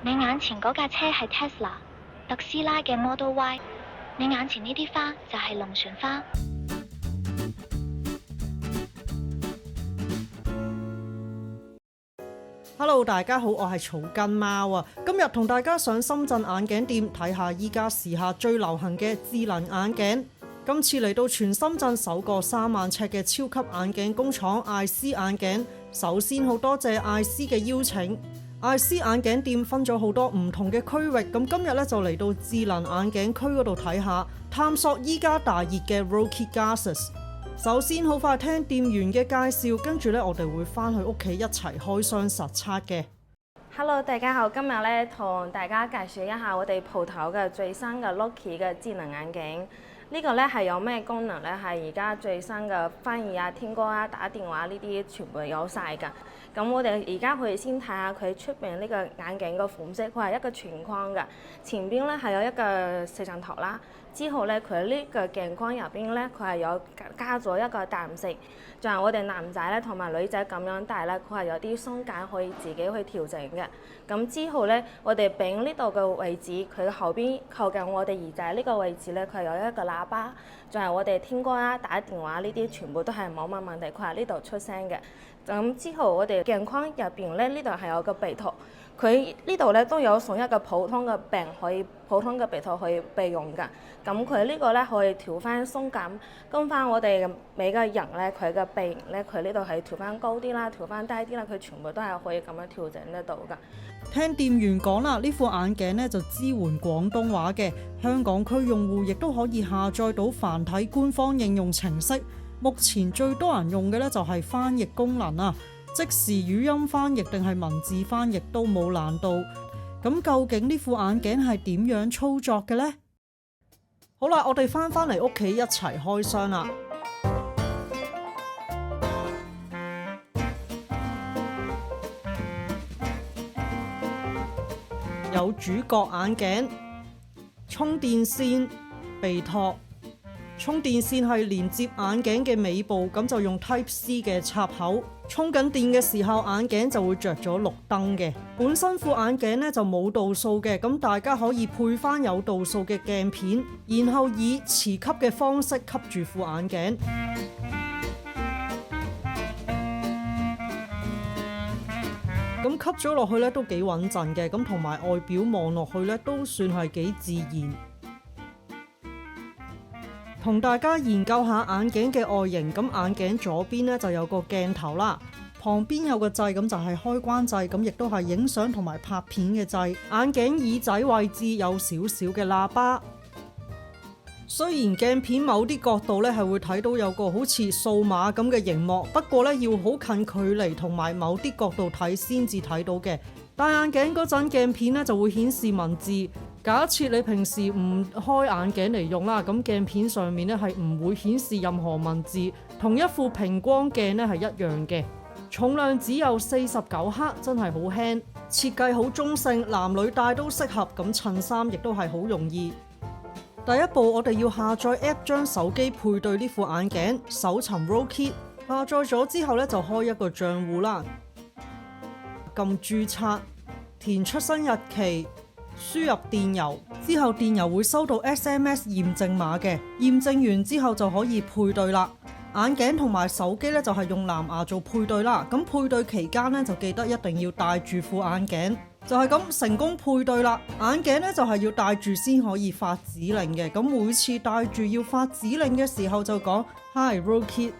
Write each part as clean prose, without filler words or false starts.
你眼前嗰架車係 Tesla 特斯拉嘅 Model Y， 你眼前呢啲花就係龍船花。Hello， 大家好，我係草根貓啊。今日同大家上深圳眼鏡店睇下依家時下最流行嘅智能眼鏡。今次嚟到全深圳首個3萬尺嘅超級眼鏡工廠艾斯眼鏡。首先好多謝艾斯嘅邀請。艾斯眼鏡店分咗好多唔同嘅區域，咁今日咧就嚟到智能眼鏡區嗰度睇下，探索依家大熱嘅 Rokit Glasses。首先好快聽店員嘅介紹，跟住咧我哋會翻去屋企一齊開箱實測嘅。Hello， 大家好，今日咧同大家介紹一下我哋鋪頭嘅最新嘅 Rokit 嘅智能眼鏡。呢個咧係有咩功能咧？係而家最新嘅翻譯啊、聽歌啊、打電話呢啲全部有晒㗎。咁我哋而家可以先睇下佢出邊呢個眼鏡個款式，佢係一個全框嘅，前邊咧係有一個攝像頭啦。之後咧佢呢個鏡框入邊咧，佢係有加咗一個淡色，就係我哋男仔咧同埋女仔咁樣戴咧，佢係有啲鬆緊可以自己去調整嘅。咁之後咧，我哋柄呢度嘅位置，佢後邊靠近我哋耳仔呢個位置咧，佢有一個喇叭，就係我哋聽歌啦、打電話呢啲全部都係冇乜問題，佢係呢度出聲嘅。咁之後我哋鏡框入邊咧，呢度係有個鼻套，佢呢度咧都有送一個普通嘅鼻套可以備用㗎。咁佢呢個咧可以調翻鬆感，跟翻我哋每個人咧佢嘅鼻型咧，佢呢度係調翻高啲啦，調翻低啲啦，佢全部都係可以咁樣調整得到㗎。聽店員講啦，呢副眼鏡咧就支援廣東話嘅，香港區用戶亦都可以下載到繁體官方應用程式。目前最多人用嘅咧就係翻譯功能啊，即時語音翻譯定係文字翻譯都冇難度。咁究竟呢副眼鏡係點樣操作嘅呢？好啦，我哋翻嚟屋企一齊開箱啦。有主角眼鏡、充電線、鼻托。充電線係連接眼鏡嘅尾部，咁就用 Type C 嘅插口。充緊電嘅時候，眼鏡就會着咗綠燈嘅。本身副眼鏡呢就冇度數嘅，咁大家可以配翻有度數嘅鏡片，然後以磁吸嘅方式吸住副眼鏡。咁吸咗落去咧都幾穩陣嘅，咁同埋外表望落去咧都算係幾自然。同大家研究下眼鏡嘅外形，咁眼鏡左邊呢就有個鏡頭啦，旁邊有個掣，咁就係開關掣，咁亦都係影相同埋拍片嘅掣。眼鏡耳仔位置有少少嘅喇叭。雖然鏡片某啲角度呢係會睇到有個好似數碼咁嘅螢幕，不過呢要好近距離同埋某啲角度睇先至睇到嘅。戴眼鏡嗰陣鏡片呢就會顯示文字。假設你平時唔開眼鏡嚟用啦，咁鏡片上面呢係唔會顯示任何文字，同一副平光鏡呢係一樣嘅。重量只有49克，真係好輕。設計好中性，男女戴都適合，咁襯衫亦都係好容易。第一步，我哋要下載 App 將手機配對呢副眼鏡，搜尋 Rokit。下載咗之後呢，就開一個賬戶啦，撳註冊，填出生日期。輸入電郵之後，電郵會收到 SMS 驗證碼嘅，驗證完之後就可以配對啦。眼鏡同埋手機咧就係用藍牙做配對啦。咁配對期間咧就記得一定要戴住副眼鏡，就係咁成功配對啦。眼鏡咧就係要戴住先可以發指令嘅。咁每次戴住要發指令嘅時候就講 Hi Rokit。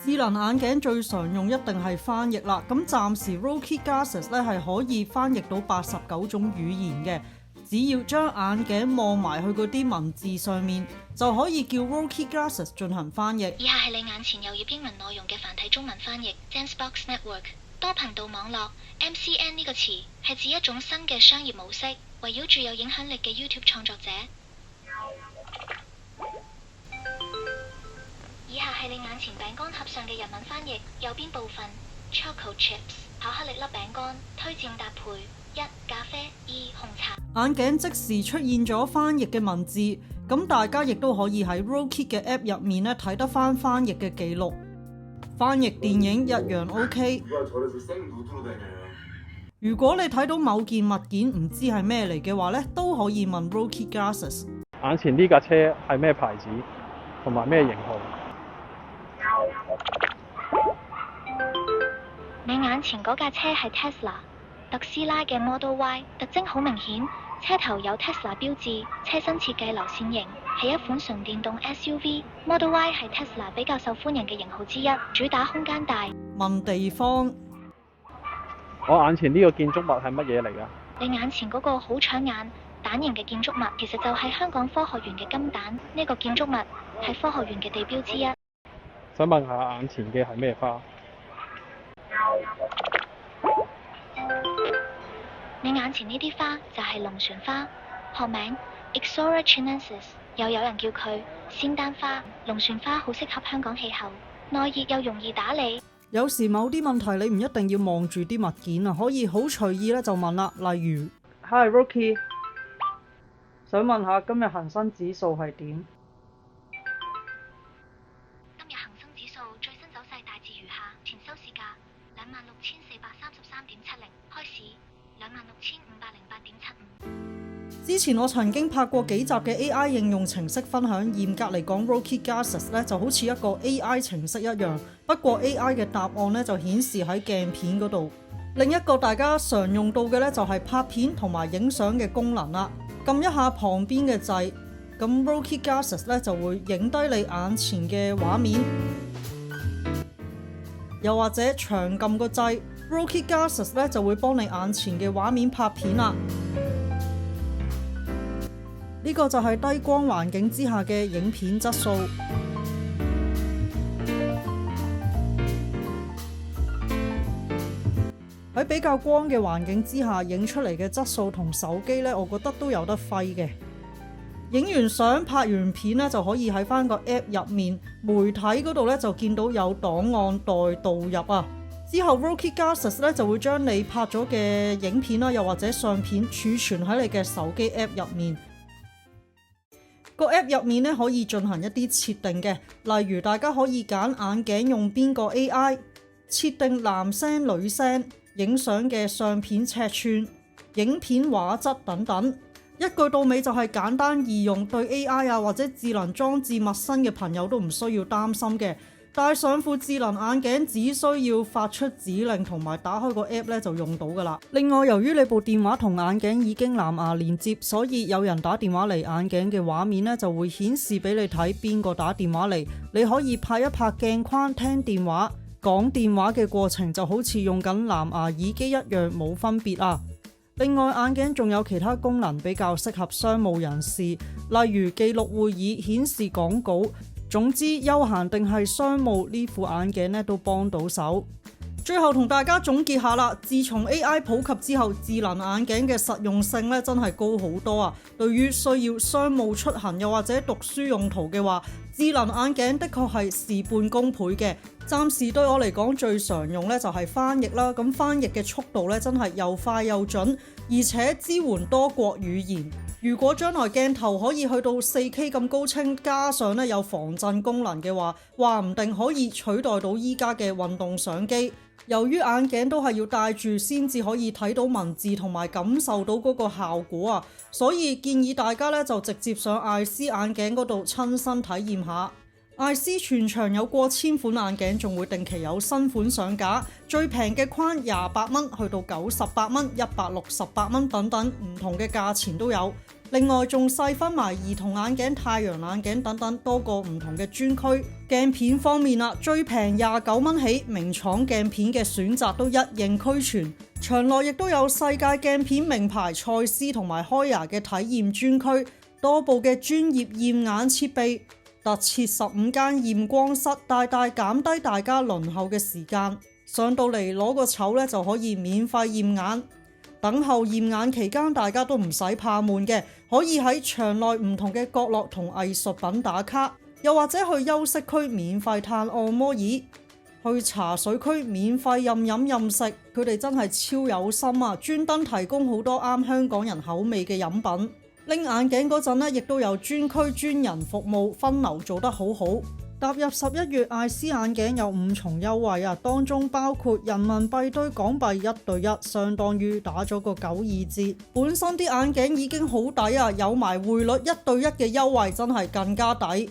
智能眼鏡最常用一定係翻譯啦。咁暫時 Rokit Glasses 咧係可以翻譯到89種語言嘅。只要將眼鏡望埋去嗰啲文字上面，就可以叫 Rokit Glasses 進行翻譯。以下係你眼前有頁英文內容嘅繁體中文翻譯。Dancebox Network 多頻道網絡 MCN 呢個詞係指一種新嘅商業模式，圍繞住有影響力嘅 YouTube 創作者。以下係你眼前餅乾盒上嘅日文翻譯。右邊部分 Choco Chips 巧克力粒餅乾，推薦搭配1咖啡2紅茶。眼鏡即時出現咗翻譯嘅文字，咁大家亦都可以喺 Rokit 嘅 App 入面咧睇得翻譯嘅記錄。翻譯電影一樣 OK。如果你睇到某件物件唔知係咩嚟嘅話呢，都可以問 Roki Glasses。眼前呢架車係咩牌子同埋咩型號？你眼前嗰架車係 Tesla 特斯拉嘅 Model Y， 特徵好明顯，車頭有 Tesla 標誌，車身設計流線型，係一款純電動 SUV。Model Y 係 Tesla 比較受歡迎嘅型號之一，主打空間大。問地方。我眼前呢個建築物係乜嘢嚟㗎？你眼前嗰個好搶眼蛋形嘅建築物，其實就係香港科學園嘅金蛋。呢個建築物係科學園嘅地標之一。想問下眼前嘅係咩花？你眼前呢啲花就係龍船花，學名 Ixora chinensis， 又有人叫佢仙丹花。龍船花好適合香港氣候，耐熱又容易打理。有時某啲問題你唔一定要望住啲物件啊，可以好隨意咧就問啦。例如 ，Hi Roki， 想問下今日恒生指數係點？今日恒生指數最新走勢大致如下：前收市價26,433.70，開市26,508.75。之前我曾經拍過幾集嘅 AI 應用程式分享，嚴格嚟講 Roki Glasses 咧就好似一個 AI 程式一樣，不過 AI 嘅答案咧就顯示喺鏡片嗰度。另一個大家常用到嘅咧就係拍片同埋影相嘅功能啦。撳一下旁邊嘅掣，咁 Roki Glasses 咧就會影低你眼前嘅畫面，又或者長撳個掣 ，Roki Glasses 咧就會幫你眼前嘅畫面拍片啦。呢個就係低光環境之下嘅影片質素。喺比較光嘅環境之下，影出嚟嘅質素同手機呢，我覺得都有得揮嘅。影完相拍完片呢，就可以喺翻個 app 入面媒體嗰度呢，就見到有檔案待導入啊。之後 Roki Glasses 呢，就會將你拍咗嘅影片啦，又或者相片儲存喺你嘅手機 app 入面。個 app 入面咧可以進行一啲設定嘅，例如大家可以揀眼鏡用邊個 AI， 設定男聲女聲、影相嘅相片尺寸、影片畫質等等。一句到尾就係簡單易用，對 AI 啊或者智能裝置陌生嘅朋友都唔需要擔心嘅。戴上副智能眼鏡只需要發出指令同埋打開個 app 咧就用到噶啦。另外，由於你部電話同眼鏡已經藍牙連接，所以有人打電話嚟，眼鏡嘅畫面咧就會顯示俾你睇邊個打電話嚟。你可以拍一拍鏡框聽電話，講電話嘅過程就好似用緊藍牙耳機一樣，冇分別啊。另外，眼鏡仲有其他功能比較適合商務人士，例如記錄會議、顯示廣告。總之，休閒定係商務，呢副眼鏡咧都幫到手。最後同大家總結下啦，自從 AI 普及之後，智能眼鏡嘅實用性咧真係高好多啊！對於需要商務出行又或者讀書用途嘅話，智能眼鏡的確係事半功倍嘅。暫時對我嚟講最常用咧就係翻譯啦，咁翻譯嘅速度咧真係又快又準，而且支援多國語言。如果將來鏡頭可以去到 4K 咁高清，加上咧有防震功能嘅話，話唔定可以取代到依家嘅運動相機。由於眼鏡都係要戴住先至可以睇到文字同埋感受到嗰個效果啊，所以建議大家咧就直接上艾斯眼鏡嗰度親身體驗下。艾斯全場有過千款眼鏡，仲會定期有新款上架，最平嘅框28蚊去到98蚊、168蚊等等，唔同嘅價錢都有。另外仲細分埋兒童眼鏡、太陽眼鏡等等多個唔同嘅專區。鏡片方面啦，最平29蚊起，名廠鏡片嘅選擇都一應俱全。場內亦都有世界鏡片名牌蔡司同埋開牙嘅體驗專區，多部嘅專業驗眼設備，特設15間驗光室，大大減低大家輪候嘅時間。上到嚟攞個籌咧就可以免費驗眼。等候驗眼期間，大家都唔使怕悶嘅，可以喺場內唔同嘅角落同藝術品打卡，又或者去休息區免費嘆按摩椅，去茶水區免費任飲任食。佢哋真係超有心啊，專登提供好多啱香港人口味嘅飲品。拎眼鏡嗰陣呢，亦都有專區專人服務，分流做得好好。踏入11月，艾斯眼鏡有5重優惠啊，當中包括人民幣對港幣1對1，相當於打咗個92折。本身啲眼鏡已經好抵啊，有埋匯率1對1嘅優惠，真係更加抵。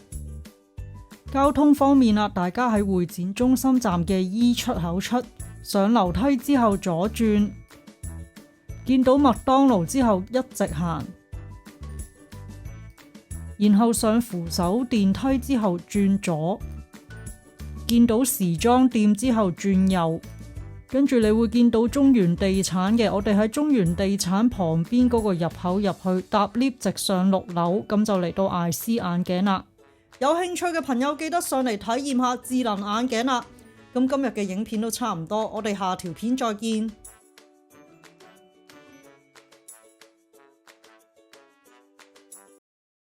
交通方面啊，大家喺會展中心站嘅 E 出口出，上樓梯之後左轉，見到麥當勞之後一直行，然後上扶手電梯之後轉左，見到時裝店之後轉右，跟住你會見到中原地產嘅，我哋喺中原地產旁邊嗰個入口入去，搭 lift 直上6樓，咁就嚟到艾斯眼鏡啦。有興趣嘅朋友記得上嚟體驗下智能眼鏡啦。咁今日嘅影片都差唔多，我哋下條片再見。